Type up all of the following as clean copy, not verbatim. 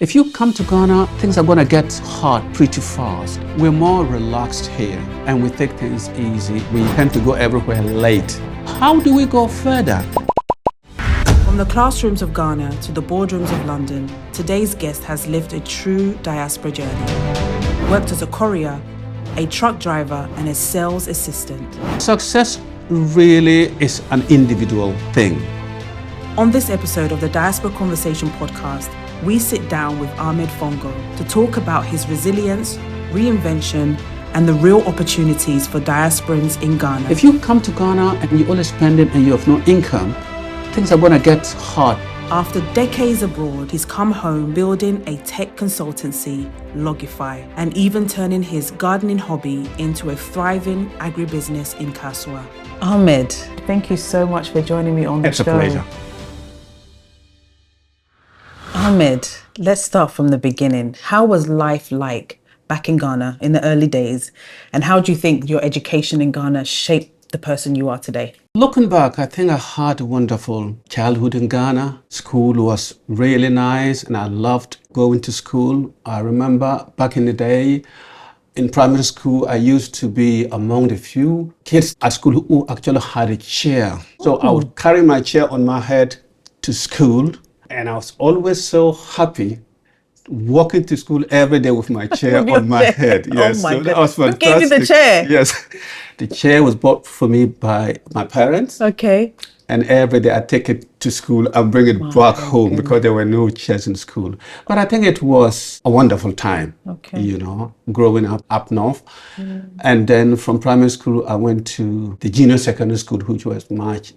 If you come to Ghana, things are going to get hard pretty fast. We're more relaxed here and we take things easy. We tend to go everywhere late. How do we go further? From the classrooms of Ghana to the boardrooms of London, today's guest has lived a true diaspora journey. Worked as a courier, a truck driver, and a sales assistant. Success really is an individual thing. On this episode of the Diaspora Conversation Podcast, we sit down with Ahmed Fongo to talk about his resilience, reinvention, and the real opportunities for diasporans in Ghana. If you come to Ghana and you're only spending and you have no income, things are going to get hard. After decades abroad, he's come home building a tech consultancy, Logify, and even turning his gardening hobby into a thriving agribusiness in Kasoa. Ahmed, thank you so much for joining me on the show. It's a pleasure. Ahmed, let's start from the beginning. How was life like back in Ghana in the early days? And how do you think your education in Ghana shaped the person you are today? Looking back, I think I had a wonderful childhood in Ghana. School was really nice and I loved going to school. I remember back in the day, in primary school, I used to be among the few kids at school who actually had a chair. So I would carry my chair on my head to school. And I was always so happy walking to school every day with my chair on my head. Yes, oh my so that was fantastic. Who gave you the chair? Yes, the chair was bought for me by my parents. Okay. And every day I take it to school and bring it back home because there were no chairs in school. But I think it was a wonderful time, you know, growing up north. And then from primary school, I went to the junior secondary school, which was much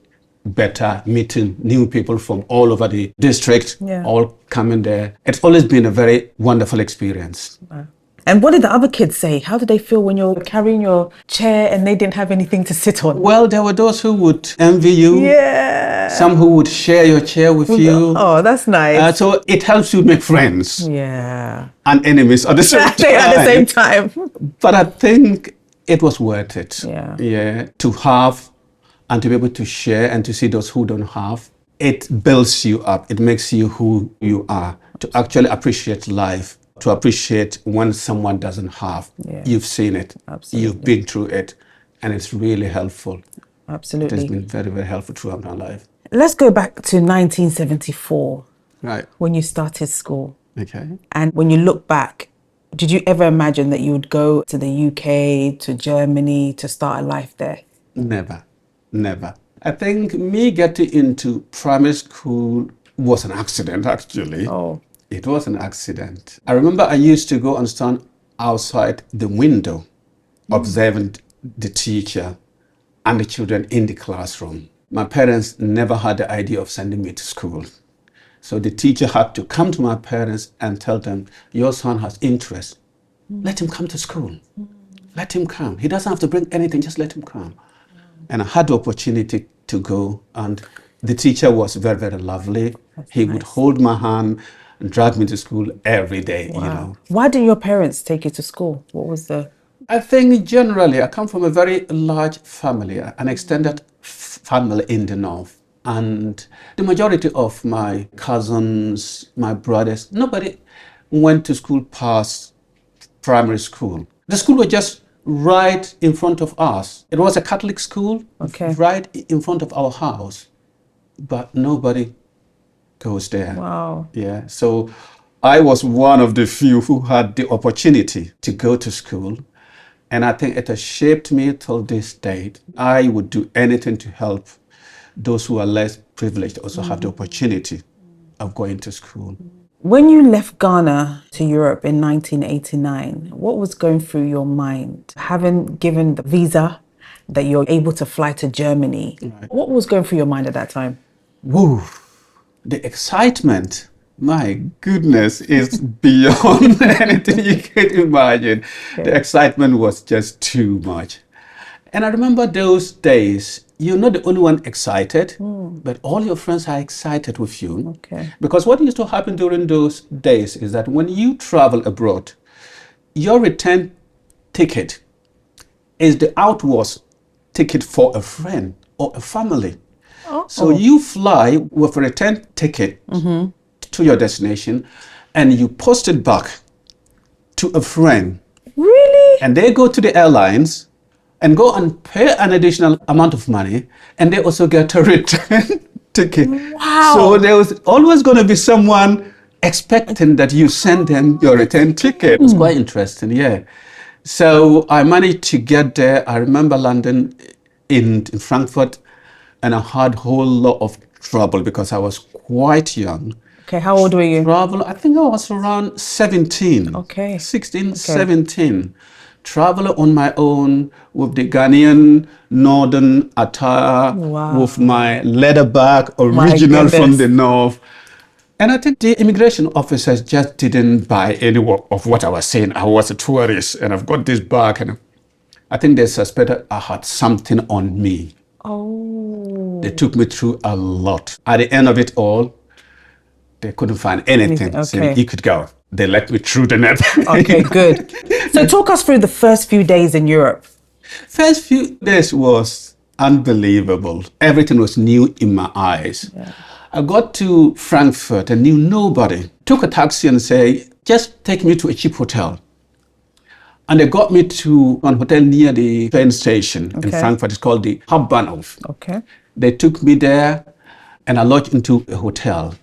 better, meeting new people from all over the district, all coming there. It's always been a very wonderful experience. Wow. And what did the other kids say? How did they feel when you're carrying your chair and they didn't have anything to sit on? Well, there were those who would envy you. Yeah. Some who would share your chair with you. Oh, that's nice. So it helps you make friends. Yeah. And enemies at the same time. At the same time. But I think it was worth it. Yeah. To have and to be able to share and to see those who don't have. It builds you up. It makes you who you are. To actually appreciate life. To appreciate when someone doesn't have. You've seen it. Absolutely. You've been through it. And it's really helpful. Absolutely. It has been very, very helpful throughout my life. Let's go back to 1974. Right. When you started school. Okay. And when you look back, did you ever imagine that you would go to the UK, to Germany, to start a life there? Never. I think me getting into primary school was an accident, actually. Oh. It was an accident. I remember I used to go and stand outside the window, observing the teacher and the children in the classroom. My parents never had the idea of sending me to school. So the teacher had to come to my parents and tell them, your son has interest. Let him come to school. Let him come. He doesn't have to bring anything, just let him come. And I had the opportunity to go, and the teacher was very, very lovely. He would hold my hand and drag me to school every day, you know. Why didn't your parents take you to school? What was the... I think generally I come from a very large family, an extended family in the north. And the majority of my cousins, my brothers, nobody went to school past primary school. The school was just right in front of us. It was a Catholic school, right in front of our house, but nobody goes there. Wow. Yeah, so I was one of the few who had the opportunity to go to school, and I think it has shaped me till this date. I would do anything to help those who are less privileged also have the opportunity of going to school. When you left Ghana to Europe in 1989, what was going through your mind? Having given the visa that you're able to fly to Germany, what was going through your mind at that time? Woo! The excitement, my goodness, is beyond anything you could imagine. The excitement was just too much. And I remember those days, you're not the only one excited, but all your friends are excited with you. Because what used to happen during those days is that when you travel abroad, your return ticket is the outwards ticket for a friend or a family. So you fly with a return ticket to your destination, and you post it back to a friend. Really? And they go to the airlines and go and pay an additional amount of money, and they also get a return ticket. Wow. So there was always going to be someone expecting that you send them your return ticket. It was quite interesting, yeah. So I managed to get there. I remember landing in Frankfurt, and I had a whole lot of trouble because I was quite young. Okay, how old were you? Travel, I think I was around 17. Okay. 16, okay. 17. Travel on my own with the Ghanaian northern attire, with my leather bag, original from the north. And I think the immigration officers just didn't buy any of what I was saying. I was a tourist and I've got this bag, and I think they suspected I had something on me. Oh. They took me through a lot. At the end of it all, they couldn't find anything. Okay. So you could go. They let me through the net. Okay, good. So talk us through the first few days in Europe. First few days was unbelievable. Everything was new in my eyes. Yeah. I got to Frankfurt and knew nobody. Took a taxi and said, just take me to a cheap hotel. And they got me to a hotel near the train station in Frankfurt. It's called the Hauptbahnhof. Okay. They took me there and I lodged into a hotel.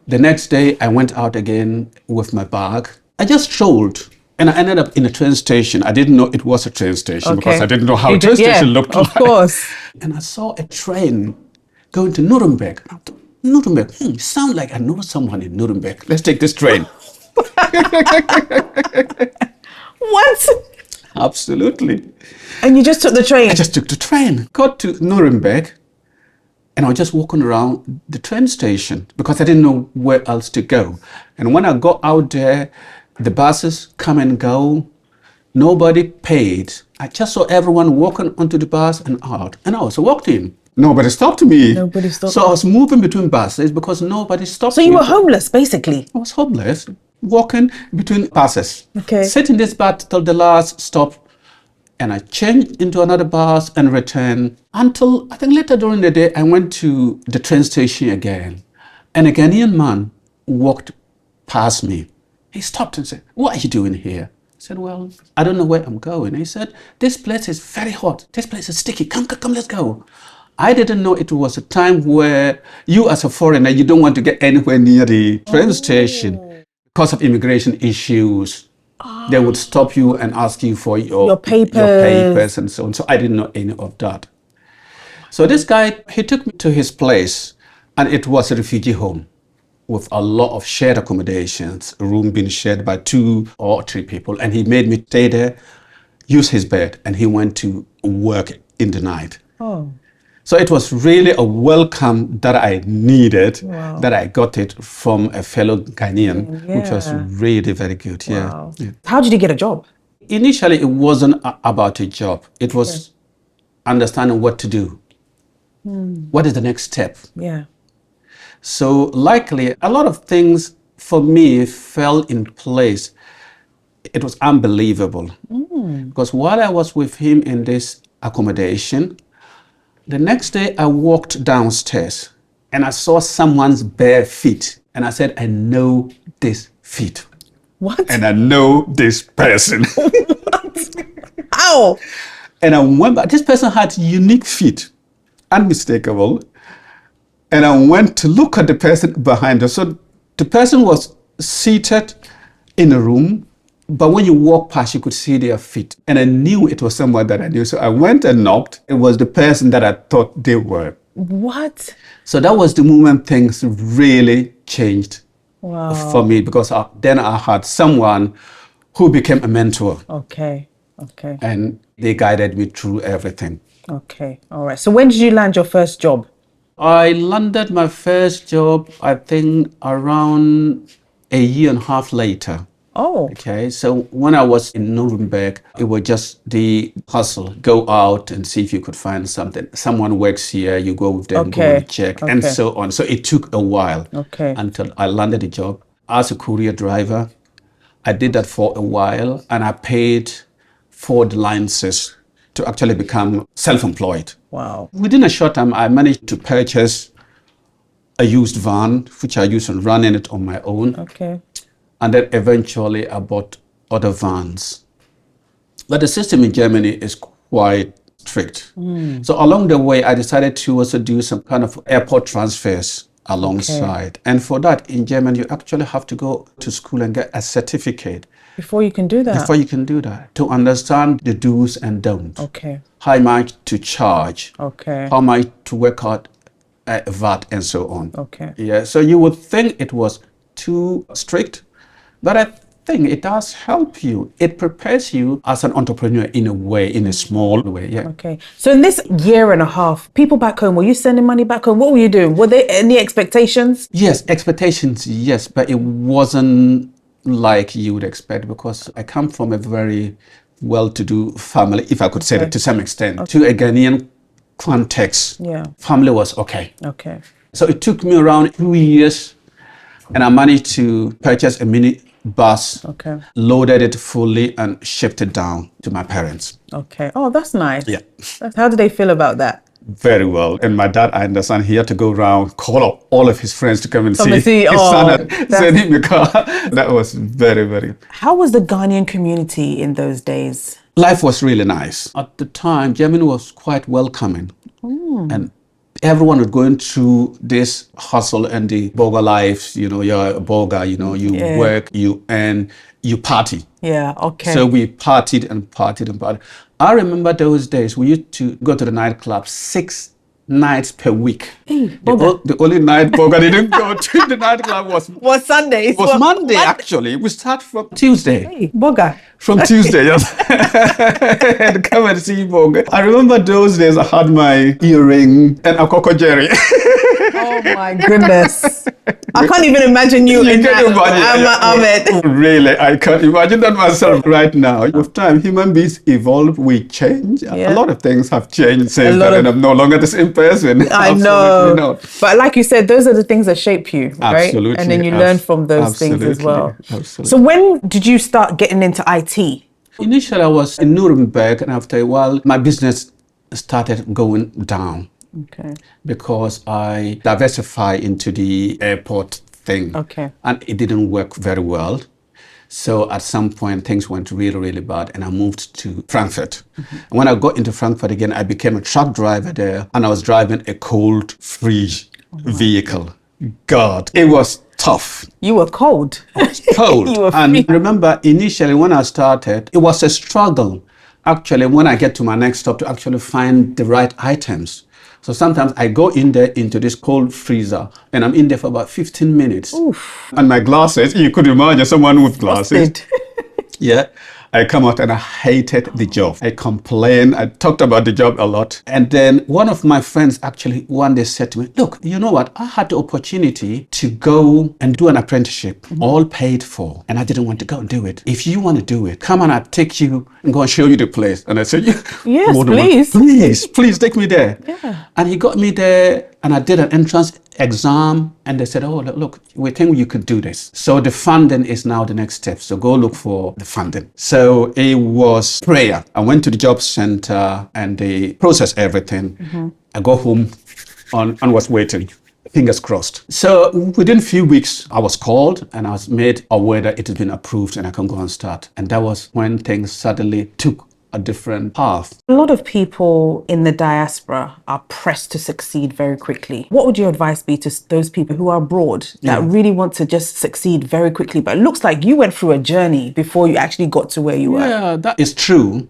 The next day I went out again with my bag. I just strolled and I ended up in a train station. I didn't know it was a train station because I didn't know how a train station looked like. Of course. And I saw a train going to Nuremberg. Nuremberg, sound like I know someone in Nuremberg. Let's take this train. What? Absolutely. And you just took the train? I just took the train. Got to Nuremberg, and I was just walking around the train station because I didn't know where else to go. And when I got out there, the buses come and go. Nobody paid. I just saw everyone walking onto the bus and out. And I also walked in. Nobody stopped me. Nobody stopped. So I was moving between buses because nobody stopped me. So you were homeless, basically? I was homeless, walking between buses. Okay. Sat in this bus till the last stop, and I changed into another bus and returned until, I think later during the day, I went to the train station again. And a Ghanaian man walked past me. He stopped and said, "What are you doing here?" I said, "Well, I don't know where I'm going." He said, "This place is very hot. This place is sticky. Come, let's go." I didn't know it was a time where you as a foreigner, you don't want to get anywhere near the train station because of immigration issues. They would stop you and ask you for your papers and so on. So I didn't know any of that. So this guy, he took me to his place, and it was a refugee home with a lot of shared accommodations, a room being shared by 2 or 3 people. And he made me stay there, use his bed, and he went to work in the night. Oh. So it was really a welcome that I needed, that I got it from a fellow Ghanaian, which was really very good. Wow. Yeah. How did you get a job? Initially, it wasn't about a job. It was understanding what to do. What is the next step? Yeah. So likely, a lot of things for me fell in place. It was unbelievable. Because while I was with him in this accommodation, the next day I walked downstairs and I saw someone's bare feet. And I said, "I know this feet." What? And I know this person. What? How? And I went back. This person had unique feet, unmistakable. And I went to look at the person behind her. So the person was seated in a room, but when you walk past, you could see their feet. And I knew it was someone that I knew. So I went and knocked. It was the person that I thought they were. What? So that was the moment things really changed for me, because then I had someone who became a mentor. Okay. And they guided me through everything. Okay. All right. So when did you land your first job? I landed my first job, I think, around a year and a half later. Oh. Okay, so when I was in Nuremberg, it was just the hustle. Go out and see if you could find something. Someone works here, you go with them, go and check, and so on. So it took a while until I landed a job as a courier driver. I did that for a while, and I paid for the licenses to actually become self-employed. Wow. Within a short time, I managed to purchase a used van, which I used to run in it on my own. Okay. And then eventually I bought other vans. But the system in Germany is quite strict. So along the way, I decided to also do some kind of airport transfers alongside. And for that, in Germany, you actually have to go to school and get a certificate. Before you can do that? Before you can do that. To understand the do's and don'ts. Okay. How much to charge. Okay. How much to work out VAT and so on. Okay. Yeah, so you would think it was too strict, but I think it does help you. It prepares you as an entrepreneur in a way, in a small way. Yeah. Okay. So in this year and a half, people back home, were you sending money back home? What were you doing? Were there any expectations? Yes, expectations, yes, but it wasn't like you would expect, because I come from a very well-to-do family, if I could say that to some extent. To a Ghanaian context, family was okay. Okay. So it took me around 2 years, and I managed to purchase a mini bus, loaded it fully, and shipped it down to my parents. Okay. Oh, that's nice. Yeah. How did they feel about that? Very well. And my dad, I understand, he had to go around, call up all of his friends to come and see his son and send him a car. That was very, very... How was the Ghanaian community in those days? Life was really nice. At the time, Germany was quite welcoming. And everyone was going through this hustle and the burger life. You know, you're a burger, you know, you work, you earn, you party. Yeah, okay. So we partied and partied and partied. I remember those days, we used to go to the nightclub 6 nights per week. Hey, the only night Boga didn't go to the nightclub was Sunday. It was Monday, actually. We start from Tuesday. Hey, Boga. From Tuesday, yes. And come and see Boga. I remember those days I had my earring and a cocoa jerry. Oh my goodness. I can't even imagine you in that. Ahmed. Really, I can't imagine that myself right now. With time, human beings evolve, we change. A lot of things have changed since then, and I'm no longer the same person. I know. Not. But like you said, those are the things that shape you, right? Absolutely. And then you learn from those things as well. Absolutely. So when did you start getting into IT? Initially, I was in Nuremberg, and after a while, my business started going down. Okay. Because I diversified into the airport thing. Okay. And it didn't work very well. So at some point, things went really, really bad, and I moved to Frankfurt. And when I got into Frankfurt again, I became a truck driver there, and I was driving a cold-free vehicle. God, it was tough. You were cold. I was cold. You were and remember, initially when I started, it was a struggle. Actually, when I get to my next stop, to actually find the right items. So sometimes I go in there into this cold freezer, and I'm in there for about 15 minutes. Oof. And my glasses, you could imagine someone with glasses. Yeah. I come out and I hated the job. I complained. I talked about the job a lot. And then one of my friends actually one day said to me, look, you know what? I had the opportunity to go and do an apprenticeship, all paid for. And I didn't want to go and do it. If you want to do it, come on, I'll take you and go and show you the place. And I said, yes, please. Please take me there. Yeah. And he got me there, and I did an entrance exam, and they said, oh, look, we think you could do this. So the funding is now the next step. So go look for the funding. So it was prayer. I went to the job center and they processed everything. I got home and was waiting. Fingers crossed. So within a few weeks, I was called and I was made aware that it had been approved and I can go and start. And that was when things suddenly took a different path. A lot of people in the diaspora are pressed to succeed very quickly. What would your advice be to those people who are abroad that really want to just succeed very quickly? But it looks like you went through a journey before you actually got to where you were. Yeah, that is true.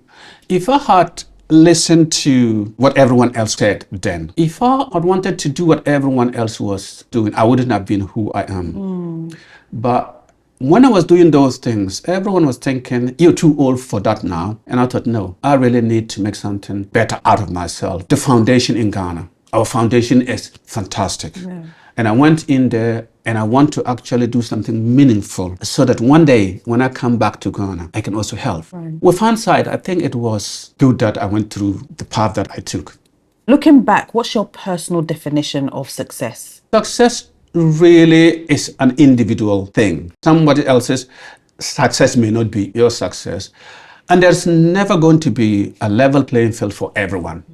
If I had listened to what everyone else said then, if I had wanted to do what everyone else was doing, I wouldn't have been who I am. But when I was doing those things, everyone was thinking, you're too old for that now. And I thought, no, I really need to make something better out of myself. The foundation in Ghana, our foundation is fantastic. Yeah. And I went in there and I want to actually do something meaningful so that one day when I come back to Ghana, I can also help. Right. With hindsight, I think it was good that I went through the path that I took. Looking back, what's your personal definition of success? Success really is an individual thing. Somebody else's success may not be your success. And there's never going to be a level playing field for everyone.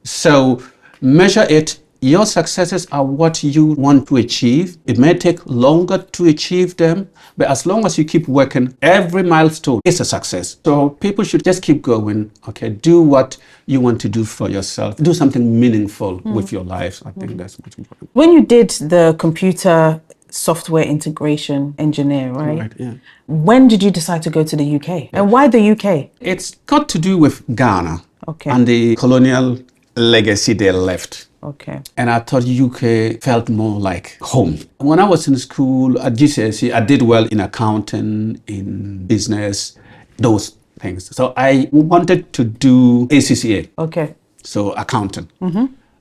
So measure it your successes are what you want to achieve. It may take longer to achieve them, but as long as you keep working, every milestone is a success. So people should just keep going. Okay, do what you want to do for yourself. Do something meaningful with your life. I think that's much important. When you did the computer software integration engineer, right? Yeah. When did you decide to go to the UK? And why the UK? It's got to do with Ghana Okay. and the colonial legacy they left. Okay. And I thought UK felt more like home. When I was in school at GCSE, I did well in accounting, in business, those things. So I wanted to do ACCA. Okay. So accounting.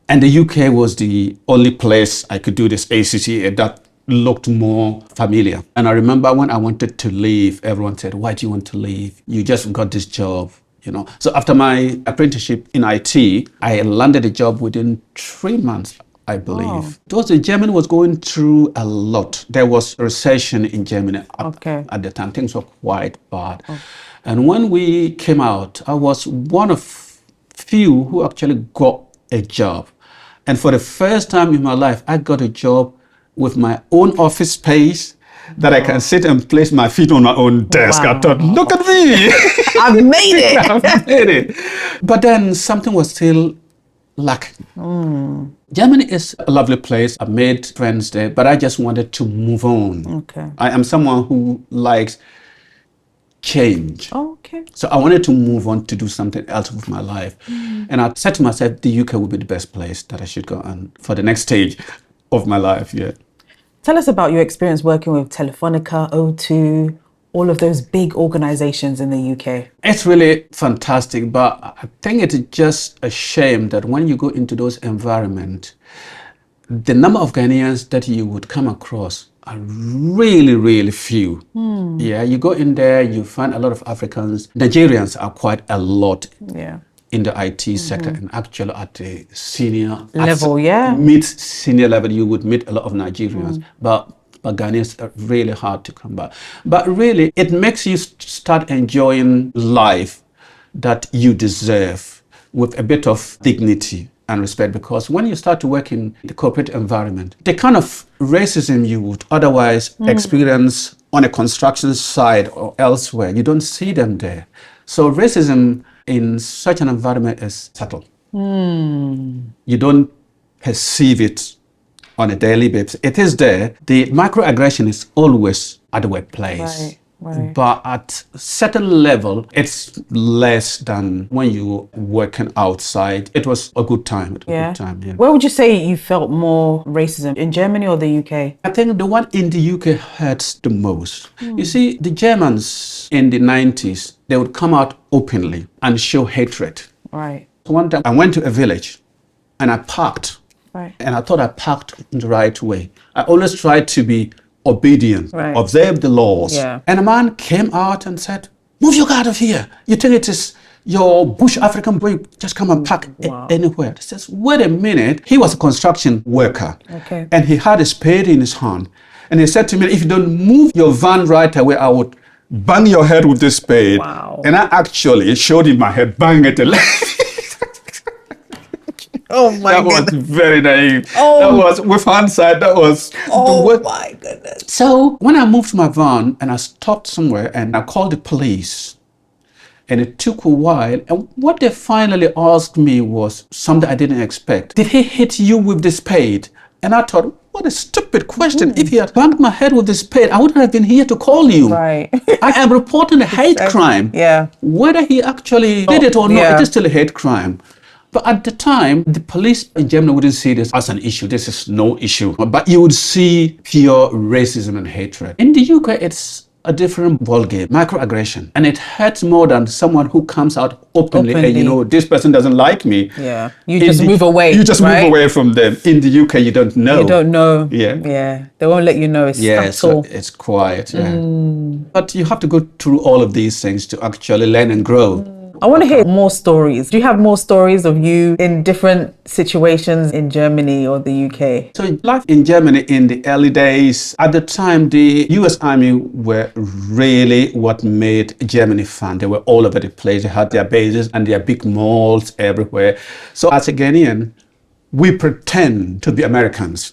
And the UK was the only place I could do this ACCA that looked more familiar. And I remember when I wanted to leave, everyone said, why do you want to leave? You just got this job, you know. So after my apprenticeship in IT, I landed a job within 3 months, I believe. Germany was going through a lot. There was a recession in Germany at the time. Things were quite bad. And when we came out, I was one of few who actually got a job. And for the first time in my life, I got a job with my own office space that I can sit and place my feet on my own desk. I thought, look at me. I've made it. I've made it. But then something was still lacking. Germany is a lovely place. I made friends there, but I just wanted to move on. Okay. I am someone who likes change. Okay. So I wanted to move on to do something else with my life. And I said to myself, the UK would be the best place that I should go on for the next stage of my life. Yeah. Tell us about your experience working with Telefonica, O2, all of those big organizations in the UK. It's really fantastic, but I think it's just a shame that when you go into those environments, the number of Ghanaians that you would come across are really, really few. Yeah, you go in there, you find a lot of Africans. Nigerians are quite a lot in the IT sector, and actually at the senior level, mid-senior level, you would meet a lot of Nigerians. But Ghanaians are really hard to come by. But really, it makes you start enjoying life that you deserve with a bit of dignity and respect, because when you start to work in the corporate environment, the kind of racism you would otherwise experience on a construction site or elsewhere, you don't see them there. So racism in such an environment is subtle. You don't perceive it on a daily basis. It is there. The microaggression is always at the workplace. Right. But at a certain level, it's less than when you're working outside. It was a good time. Good time. Where would you say you felt more racism, in Germany or the UK? I think the one in the UK hurts the most. You see, the Germans in the 90s, they would come out openly and show hatred. Right. One time I went to a village and I parked. Right. And I thought I parked in the right way. I always tried to be obedient, observe the laws. Yeah. And a man came out and said, move your car out of here. You think it is your bush African boy, just come and park anywhere. He says, wait a minute. He was a construction worker. Okay. And he had a spade in his hand. And he said to me, if you don't move your van right away, I would bang your head with this spade. Wow. And I actually showed him my head, bang it. Oh my That goodness. was very naive. Oh. That was, with hindsight, that was My goodness. So when I moved my van and I stopped somewhere and I called the police, and it took a while, and what they finally asked me was something I didn't expect. Did he hit you with the spade? And I thought, what a stupid question. If he had banged my head with the spade, I wouldn't have been here to call you. Right. I am reporting a hate crime. Yeah. Whether he actually did it or not, it is still a hate crime. But at the time, the police in Germany wouldn't see this as an issue. This is no issue. But you would see pure racism and hatred. In the UK, it's a different ballgame, microaggression. And it hurts more than someone who comes out openly. And, you know, this person doesn't like me. Yeah. You just move away. You just move away from them. In the UK, you don't know. You don't know. Yeah. Yeah. They won't let you know. It's So subtle. it's quiet. Yeah. But you have to go through all of these things to actually learn and grow. I want to hear more stories. Do you have more stories of you in different situations in Germany or the UK? So life in Germany in the early days, at the time, the US Army were really what made Germany fun. They were all over the place. They had their bases and their big malls everywhere. So as a Ghanaian, we pretend to be Americans.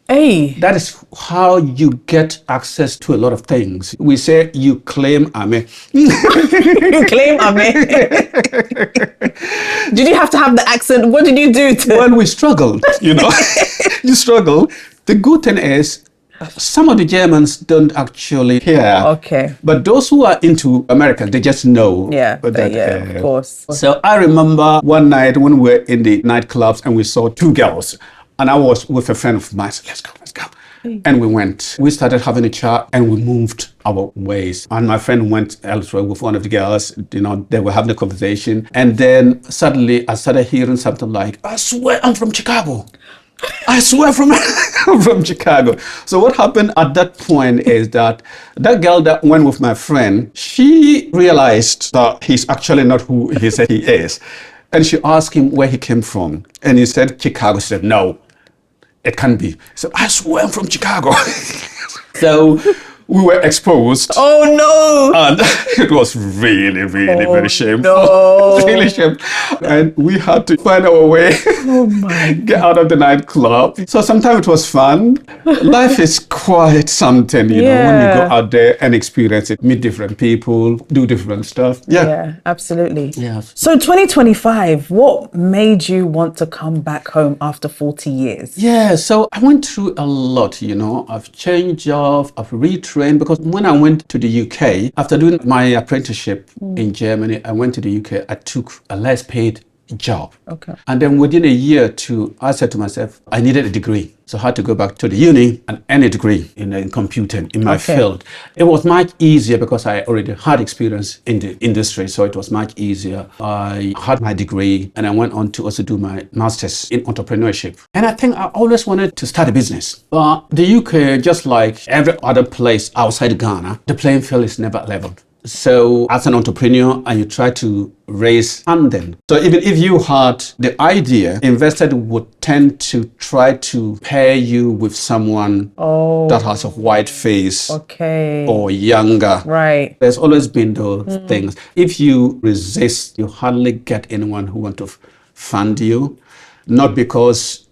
Hey. That is how you get access to a lot of things. We say you claim Ame. You claim Ame. Did you have to have the accent? What did you do to? Well, we struggled, you know. You struggle. The good thing is, some of the Germans don't actually hear. Okay. But those who are into America, they just know. Yeah, of course. So I remember one night when we were in the nightclubs and we saw two girls. And I was with a friend of mine. I said, let's go. And we went. We started having a chat and we moved our ways. And my friend went elsewhere with one of the girls. You know, they were having a conversation. And then suddenly I started hearing something like, I swear I'm from Chicago. I swear from Chicago. So what happened at that point is that girl that went with my friend, she realized that he's actually not who he said he is. And she asked him where he came from. And he said, Chicago. She said, no, it can't be. So I swear I'm from Chicago. So we were exposed. Oh no! And it was really very shameful. No. Really shameful. And we had to find our way, get out of the nightclub. So sometimes it was fun. Life is quite something, you know, when you go out there and experience it, meet different people, do different stuff. Yeah, absolutely. Yeah. So 2025, what made you want to come back home after 40 years? Yeah, so I went through a lot, you know. I've changed jobs, I've retrained, because when I went to the UK, after doing my apprenticeship in Germany, I went to the UK, I took a less paid job. Okay. And then within a year or two, I said to myself, I needed a degree. So I had to go back to the uni and earn a degree in computing, in my field. It was much easier because I already had experience in the industry, so it was much easier. I had my degree and I went on to also do my master's in entrepreneurship. And I think I always wanted to start a business. But the UK, just like every other place outside Ghana, the playing field is never leveled. So as an entrepreneur, and you try to raise funding. So even if you had the idea, investors would tend to try to pair you with someone that has a white face or younger. Right. There's always been those things. If you resist, you hardly get anyone who wants to fund you, not because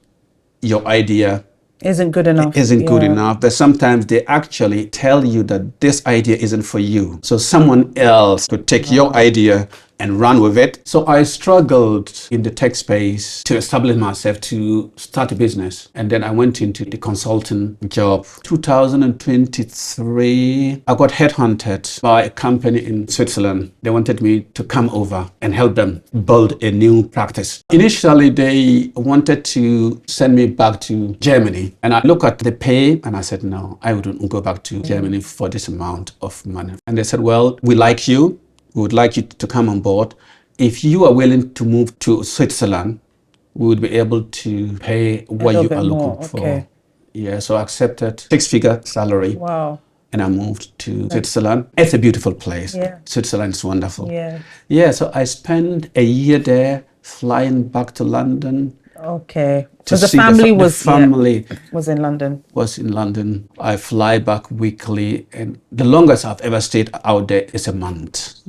your idea isn't good enough. Good enough. But sometimes they actually tell you that this idea isn't for you. So someone else could take your idea and run with it. So I struggled in the tech space to establish myself to start a business. And then I went into the consulting job. 2023, I got headhunted by a company in Switzerland. They wanted me to come over and help them build a new practice. Initially, they wanted to send me back to Germany. And I looked at the pay and I said, no, I wouldn't go back to Germany for this amount of money. And they said, well, we like you. We would like you to come on board. If you are willing to move to Switzerland, we would be able to pay what you are looking for. Yeah, so I accepted 6-figure salary. Wow. And I moved to Switzerland. It's a beautiful place. Yeah. Switzerland is wonderful. Yeah. Yeah, so I spent a year there, flying back to London. Okay. Because the family was in London. Was in London. I fly back weekly, and the longest I've ever stayed out there is a month.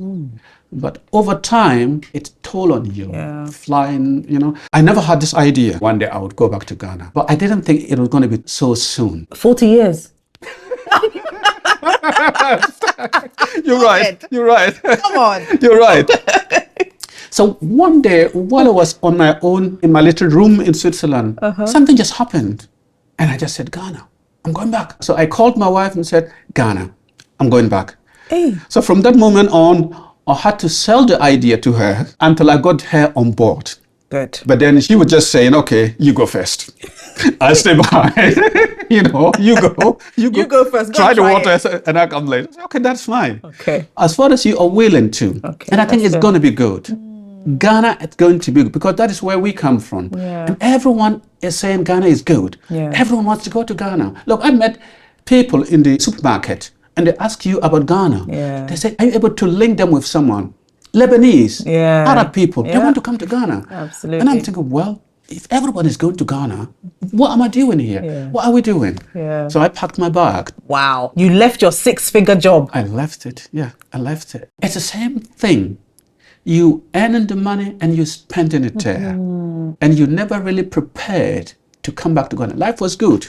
But over time, it told on you. Yeah. Flying, you know. I never had this idea one day I would go back to Ghana, but I didn't think it was going to be so soon. 40 years. You're right. You're right. Come on. You're right. So one day, while I was on my own in my little room in Switzerland, something just happened. And I just said, Ghana, I'm going back. So I called my wife and said, Ghana, I'm going back. Hey. So from that moment on, I had to sell the idea to her until I got her on board. Good. But then she was just saying, okay, you go first. I'll stay behind. You go first. Try the water and I'll come later. Okay, that's fine. Okay. As far as you are willing to. Okay, and I think it's going to be good. Ghana is going to be good because that is where we come from. Yeah. And everyone is saying Ghana is good. Yeah. Everyone wants to go to Ghana. Look, I met people in the supermarket and they ask you about Ghana. Yeah. They say, are you able to link them with someone? Lebanese, Arab people, they want to come to Ghana. Absolutely. And I'm thinking, well, if everybody is going to Ghana, what am I doing here? Yeah. What are we doing? Yeah. So I packed my bag. Wow. You left your 6-figure job. I left it. Yeah, I left it. It's the same thing you earning the money and you spending it there. And you never really prepared to come back to Ghana. Life was good.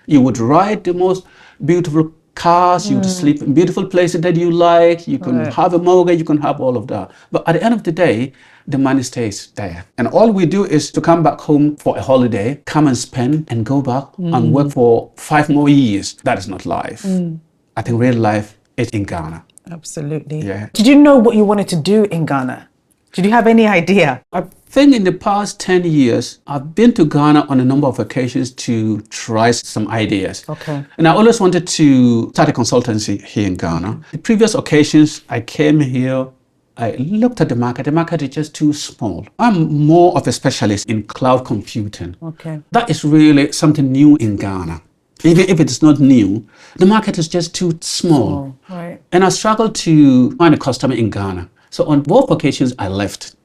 You would ride the most beautiful cars, you would sleep in beautiful places that you like, you can have a mortgage, you can have all of that. But at the end of the day, the money stays there. And all we do is to come back home for a holiday, come and spend and go back and work for 5 more years. That is not life. I think real life is in Ghana. Absolutely. Yeah. Did you know what you wanted to do in Ghana? Did you have any idea? I think in the past 10 years, I've been to Ghana on a number of occasions to try some ideas. Okay. And I always wanted to start a consultancy here in Ghana. The previous occasions I came here, I looked at the market. The market is just too small. I'm more of a specialist in cloud computing. Okay. That is really something new in Ghana. Even if it's not new, the market is just too small. Right. And I struggled to find a customer in Ghana. So on both occasions, I left.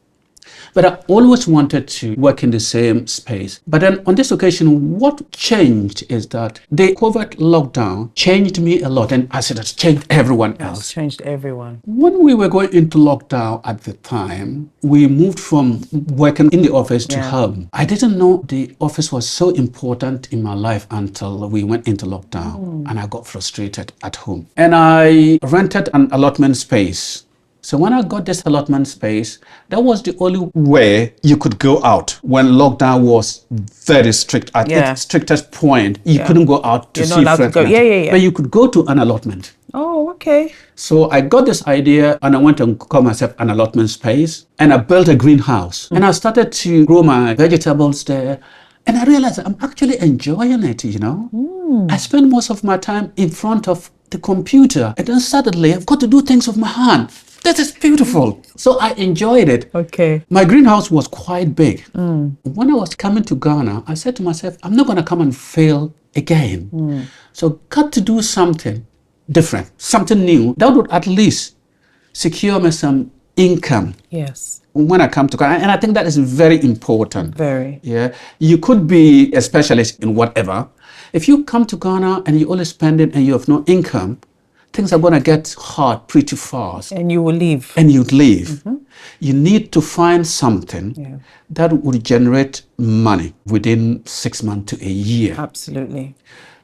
But I always wanted to work in the same space. But then on this occasion, what changed is that the COVID lockdown changed me a lot. And I said it's changed everyone else. It's changed everyone. When we were going into lockdown at the time, we moved from working in the office to home. I didn't know the office was so important in my life until we went into lockdown. And I got frustrated at home. And I rented an allotment space. So when I got this allotment space, that was the only way you could go out when lockdown was very strict. At its strictest point, you couldn't go out to see friends. But you could go to an allotment. Oh, okay. So I got this idea and I went and got myself an allotment space and I built a greenhouse. And I started to grow my vegetables there. And I realized I'm actually enjoying it, you know. I spend most of my time in front of the computer. And then suddenly I've got to do things with my hand. This is beautiful. So I enjoyed it. Okay. My greenhouse was quite big. When I was coming to Ghana, I said to myself, I'm not going to come and fail again. So got to do something different, something new that would at least secure me some income. Yes. When I come to Ghana, and I think that is very important. Very. Yeah. You could be a specialist in whatever. If you come to Ghana and you're only spending and you have no income, things are going to get hard pretty fast. And you will leave. And you'd leave. You need to find something that would generate money within 6 months to a year. Absolutely.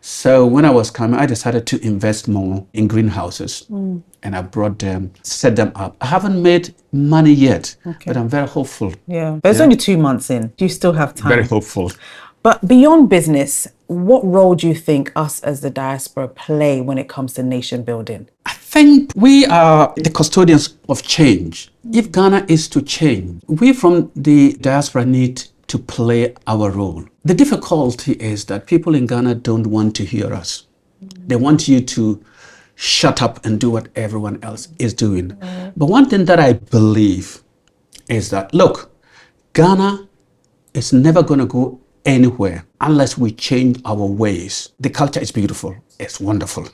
So when I was coming, I decided to invest more in greenhouses. And I brought them, set them up. I haven't made money yet, but I'm very hopeful. Yeah, but it's only 2 months in. Do you still have time? Very hopeful. But beyond business, what role do you think us as the diaspora play when it comes to nation building? I think we are the custodians of change. If Ghana is to change, we from the diaspora need to play our role. The difficulty is that people in Ghana don't want to hear us. They want you to shut up and do what everyone else is doing. But one thing that I believe is that, look, Ghana is never going to go anywhere unless we change our ways. The culture is beautiful. It's wonderful.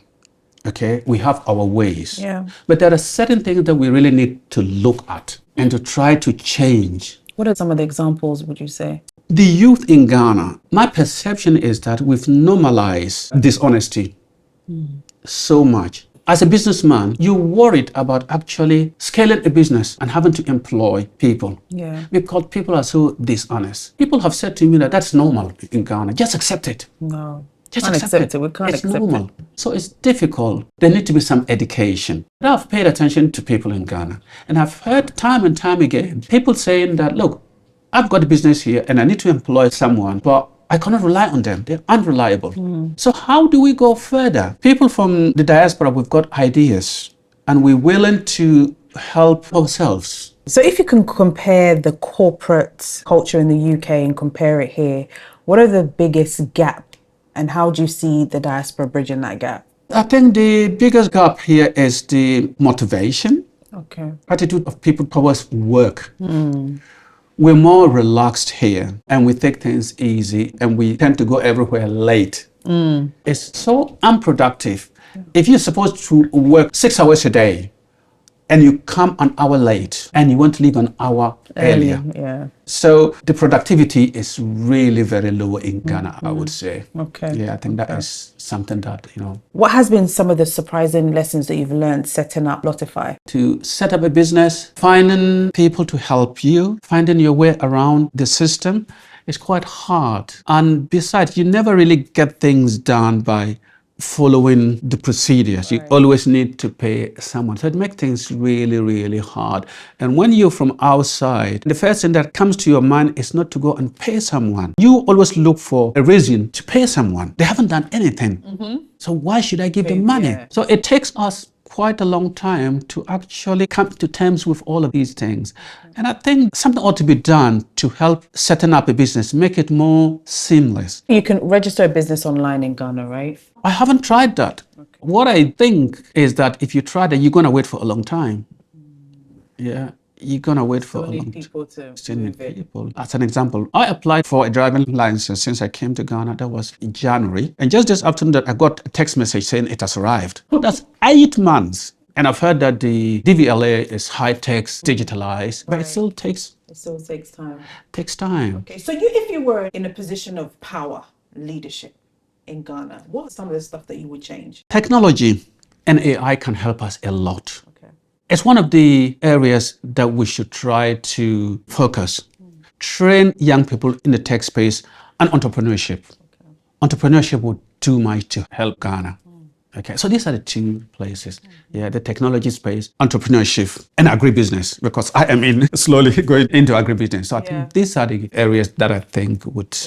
Okay, we have our ways. But there are certain things that we really need to look at and to try to change. What are some of the examples, would you say? The youth in Ghana, my perception is that we've normalized dishonesty so much. As a businessman, you're worried about actually scaling a business and having to employ people. Because people are so dishonest. People have said to me that that's normal in Ghana. Just accept it. No. Just accept it. We can't it's accept normal. it. So it's difficult. There needs to be some education. I've paid attention to people in Ghana. And I've heard time and time again, people saying that, look, I've got a business here and I need to employ someone, but I cannot rely on them. They're unreliable. So how do we go further? People from the diaspora, we've got ideas and we're willing to help ourselves. So if you can compare the corporate culture in the UK and compare it here, what are the biggest gaps and how do you see the diaspora bridging that gap? I think the biggest gap here is the motivation, attitude of people towards work. We're more relaxed here and we take things easy and we tend to go everywhere late. It's so unproductive. If you're supposed to work 6 hours a day and you come an hour late and you want to leave an hour earlier. Yeah. So the productivity is really very low in Ghana, I would say. Okay. Yeah, I think that is something that, What has been some of the surprising lessons that you've learned setting up Logify? To set up a business, finding people to help you, finding your way around the system is quite hard. And besides, you never really get things done by following the procedures. You always need to pay someone. So it makes things really, really hard. And when you're from outside, the first thing that comes to your mind is not to go and pay someone. You always look for a reason to pay someone. They haven't done anything. So why should I give them money? Yeah. So it takes us quite a long time to actually come to terms with all of these things. And I think something ought to be done to help setting up a business, make it more seamless. You can register a business online in Ghana, right? I haven't tried that. What I think is that if you try that, you're going to wait for a long time. Yeah, you're going to wait for a long time. People to Still need people. As an example, I applied for a driving license since I came to Ghana. That was in January. And just this afternoon that I got a text message saying it has arrived. That's 8 months. And I've heard that the DVLA is high-tech, digitalized, but it still takes time. Takes time. Okay, so if you were in a position of power, leadership in Ghana, what are some of the stuff that you would change? Technology and AI can help us a lot. Okay. It's one of the areas that we should try to focus. Train young people in the tech space and entrepreneurship. Okay. Entrepreneurship would do much to help Ghana. Okay, so these are the two places. Yeah, the technology space, entrepreneurship, and agribusiness, because I am slowly going into agribusiness. So I think these are the areas that I think would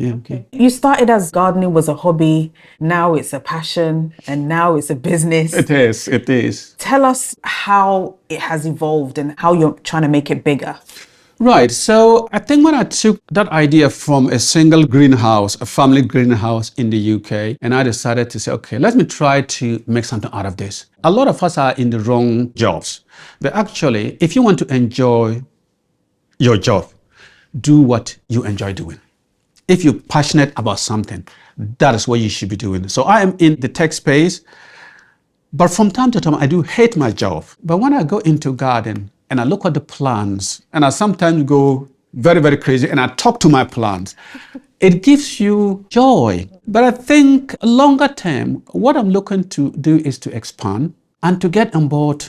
Okay. You started as gardening was a hobby, now it's a passion, and now it's a business. It is. Tell us how it has evolved and how you're trying to make it bigger. Right. So I think when I took that idea from a single greenhouse, a family greenhouse in the UK, and I decided to say, okay, let me try to make something out of this. A lot of us are in the wrong jobs. But actually, if you want to enjoy your job, do what you enjoy doing. If you're passionate about something, that is what you should be doing. So I am in the tech space, but from time to time, I do hate my job. But when I go into garden, and I look at the plants, and I sometimes go very, very crazy, and I talk to my plants. It gives you joy. But I think longer term, what I'm looking to do is to expand and to get on board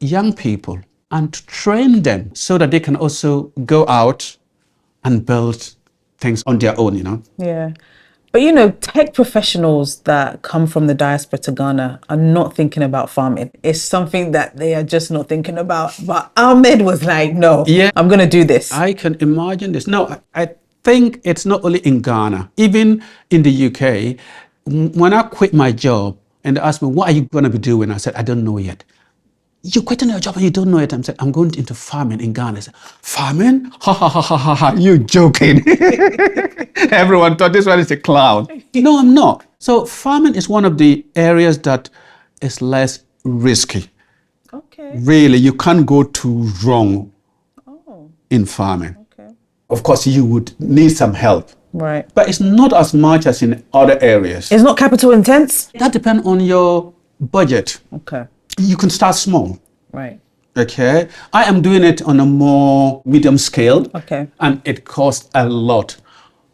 young people and to train them so that they can also go out and build things on their own, Yeah. But tech professionals that come from the diaspora to Ghana are not thinking about farming. It's something that they are just not thinking about. But Ahmed was like, no, I'm going to do this. I can imagine this. No, I think it's not only in Ghana. Even in the UK, when I quit my job and they asked me, what are you going to be doing? I said, I don't know yet. You're quitting your job and you don't know it. I'm saying, I'm going into farming in Ghana. I said, farming? Ha ha ha ha ha ha, you're joking. Everyone thought this one is a clown. No, I'm not. So farming is one of the areas that is less risky. Okay. Really, you can't go too wrong in farming. Okay. Of course, you would need some help. Right. But it's not as much as in other areas. It's not capital intense? That depends on your budget. Okay. You can start small. Right. Okay. I am doing it on a more medium scale. Okay. And it costs a lot.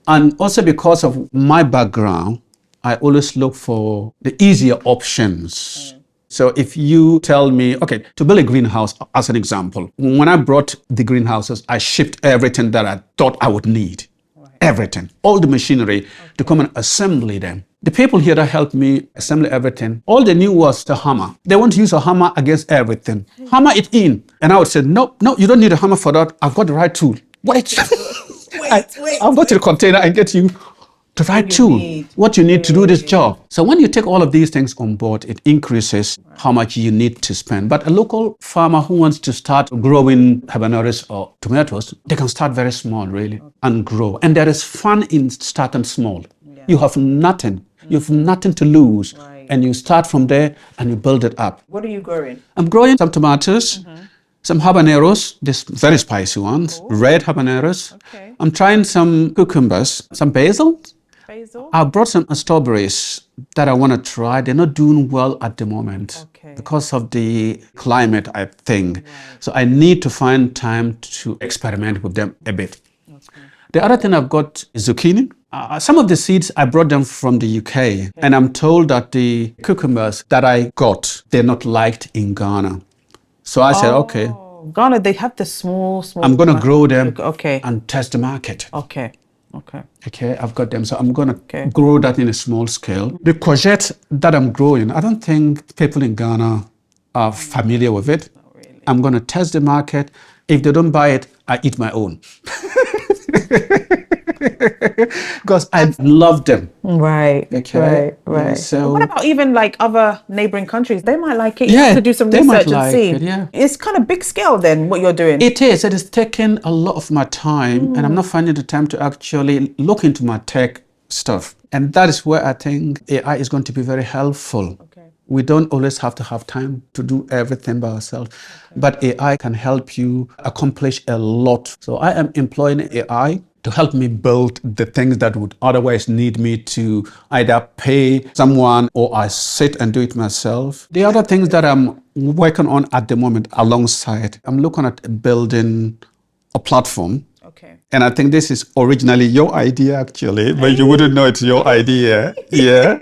And also because of my background, I always look for the easier options. So if you tell me, okay, to build a greenhouse, as an example, when I brought the greenhouses, I shipped everything that I thought I would need. Everything, all the machinery to come and assemble them. The people here that helped me assemble everything, all they knew was the hammer. They want to use a hammer against everything. Hammer it in. And I would say, no, you don't need a hammer for that. I've got the right tool. Wait. I'll go to the container and get you the right tool, what you need to do this job. So when you take all of these things on board, it increases how much you need to spend. But a local farmer who wants to start growing habaneros or tomatoes, they can start very small, really, and grow. And there is fun in starting small. Yeah. You have nothing. You have nothing to lose. Right. And you start from there and you build it up. What are you growing? I'm growing some tomatoes. Some habaneros, these very spicy ones, red habaneros. Okay. I'm trying some cucumbers, some basil. basil? I brought some strawberries that I want to try. They're not doing well at the moment because of the climate, I think. Right. So I need to find time to experiment with them a bit. Okay. The other thing I've got is zucchini. Some of the seeds, I brought them from the UK, and I'm told that the cucumbers that I got, they're not liked in Ghana. So I said, okay. Ghana, they have the small. I'm going to grow them and test the market. Okay, I've got them. So I'm going to grow that in a small scale. The courgette that I'm growing, I don't think people in Ghana are familiar with it. Not really. I'm going to test the market. If they don't buy it, I eat my own. Because I love them. Right. Yeah, so what about even like other neighboring countries? They might like it. You have to do some research and see. It's kind of big scale then, what you're doing. It is. It is taking a lot of my time, and I'm not finding the time to actually look into my tech stuff. And that is where I think AI is going to be very helpful. We don't always have to have time to do everything by ourselves, but AI can help you accomplish a lot. So I am employing AI to help me build the things that would otherwise need me to either pay someone or I sit and do it myself. The other things that I'm working on at the moment alongside, I'm looking at building a platform. And I think this is originally your idea actually, but you wouldn't know it's your idea. Yeah.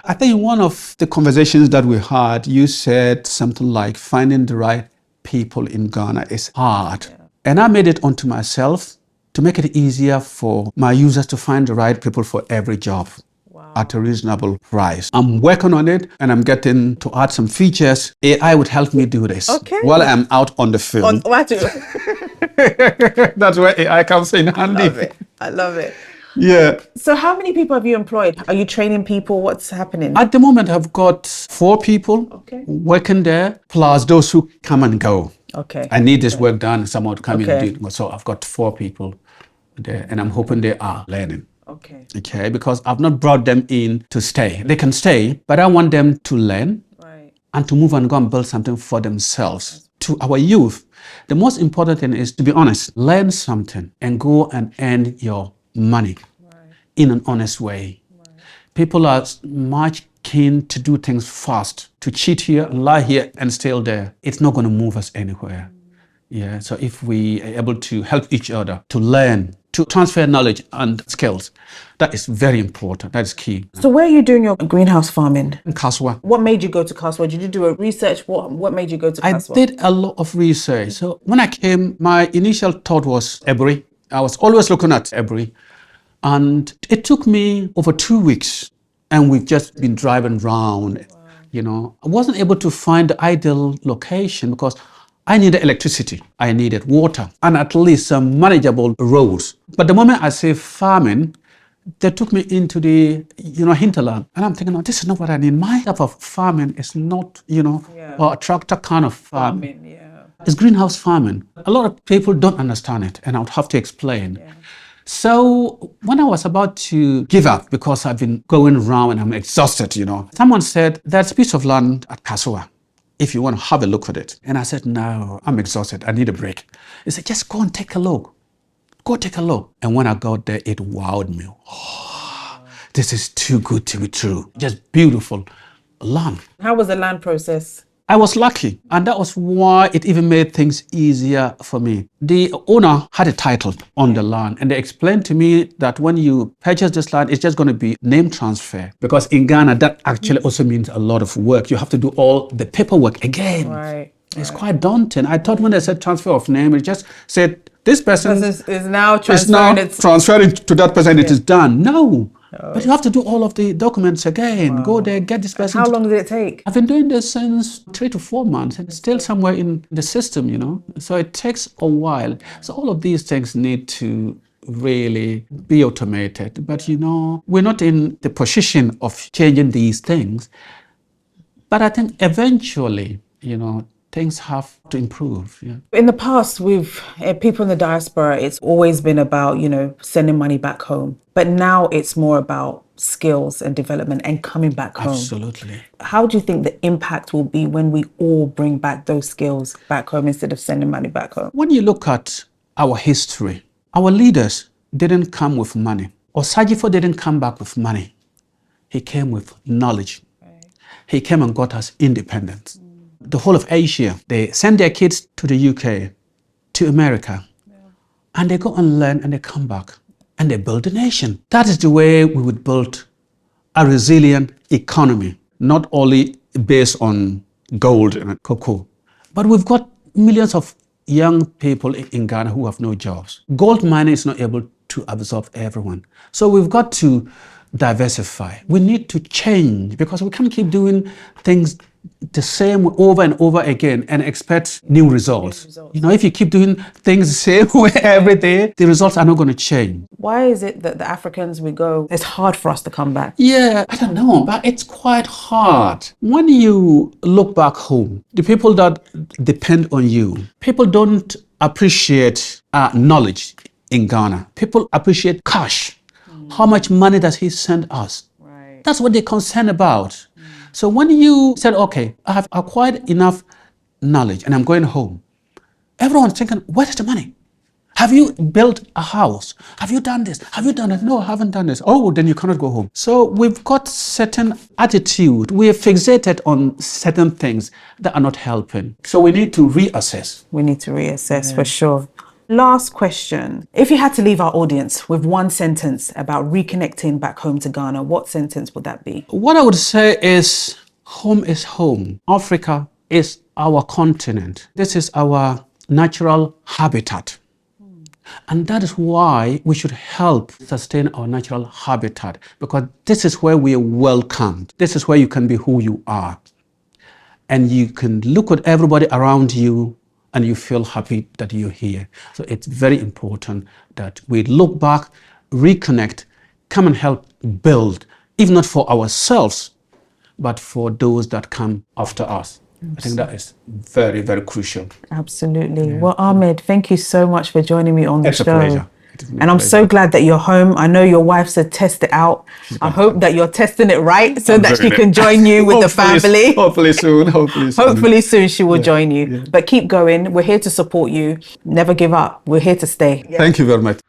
I think one of the conversations that we had, you said something like finding the right people in Ghana is hard. And I made it onto myself to make it easier for my users to find the right people for every job at a reasonable price. I'm working on it and I'm getting to add some features. AI would help me do this while I'm out on the field. That's where AI comes in handy. I love it. Yeah. So how many people have you employed? Are you training people? What's happening? At the moment, I've got 4 people working there, plus those who come and go. I need this work done, someone to come in and do it. So I've got 4 people there, and I'm hoping they are learning. Because I've not brought them in to stay. They can stay, but I want them to learn and to move and go and build something for themselves. To our youth, the most important thing is, to be honest, learn something and go and earn your money in an honest way. People are much keen to do things fast, to cheat here, lie here, and steal there. It's not going to move us anywhere. So if we are able to help each other to learn, to transfer knowledge and skills, that is very important. That is key. So where are you doing your greenhouse farming? In Kasoa. What made you go to Kasoa? Did you do a research? What made you go to Kasoa? I did a lot of research. So when I came, my initial thought was Ebury. I was always looking at Ebury. And it took me over 2 weeks, and we've just been driving around. I wasn't able to find the ideal location because I needed electricity, I needed water, and at least some manageable roads. But the moment I say farming, they took me into the, hinterland. And I'm thinking, no, this is not what I need. My type of farming is not, or a tractor kind of farming. It's greenhouse farming. A lot of people don't understand it, and I would have to explain. So when I was about to give up because I've been going around and I'm exhausted, someone said, there's a piece of land at Kasoa, if you want to have a look at it. And I said, no, I'm exhausted. I need a break. He said, just go and take a look. Go take a look. And when I got there, it wowed me. This is too good to be true. Just beautiful land. How was the land process? I was lucky, and that was why it even made things easier for me. The owner had a title on the land, and they explained to me that when you purchase this land, it's just going to be name transfer. Because in Ghana, that actually also means a lot of work. You have to do all the paperwork again. It's quite daunting. I thought when they said transfer of name, it just said, this person is now transferring to that person, it is done. No. But you have to do all of the documents again. Go there, get this person. How long did it take? I've been doing this since 3 to 4 months, and it's still somewhere in the system, So it takes a while. So all of these things need to really be automated. But, we're not in the position of changing these things. But I think eventually, things have to improve. In the past, people in the diaspora, it's always been about, sending money back home. But now it's more about skills and development and coming back home. Absolutely. How do you think the impact will be when we all bring back those skills back home instead of sending money back home? When you look at our history, our leaders didn't come with money. Osajifo didn't come back with money. He came with knowledge. Right. He came and got us independence. The whole of Asia, they send their kids to the UK, to America, and they go and learn and they come back and they build a nation. That is the way we would build a resilient economy, not only based on gold and cocoa, but we've got millions of young people in Ghana who have no jobs. Gold mining is not able to absorb everyone. So we've got to diversify. We need to change because we can't keep doing things the same over and over again and expect new results. You know, if you keep doing things the same way every day, the results are not going to change. Why is it that the Africans, we go, it's hard for us to come back? Yeah, I don't know, but it's quite hard. When you look back home, the people that depend on you, people don't appreciate knowledge in Ghana. People appreciate cash. How much money does he send us? Right. That's what they're concerned about. So when you said, okay, I have acquired enough knowledge and I'm going home, everyone's thinking, where's the money? Have you built a house? Have you done this? Have you done it? No, I haven't done this. Oh, then you cannot go home. So we've got certain attitude. We are fixated on certain things that are not helping. So we need to reassess. We need to reassess for sure. Last question. If you had to leave our audience with one sentence about reconnecting back home to Ghana, what sentence would that be? What I would say is, home is home. Africa is our continent. This is our natural habitat. And that is why we should help sustain our natural habitat, because this is where we are welcomed. This is where you can be who you are. And you can look at everybody around you and you feel happy that you're here. So it's very important that we look back, reconnect, come and help build, if not for ourselves, but for those that come after us. Absolutely. I think that is very, very crucial. Absolutely. Yeah. Well, Ahmed, thank you so much for joining me on the show. It's a pleasure. And I'm so glad that you're home. I know your wife said test it out. I hope that you're testing it right so that she can join you with the family. Hopefully soon. Hopefully soon she will join you. Yeah. But keep going. We're here to support you. Never give up. We're here to stay. Thank you very much.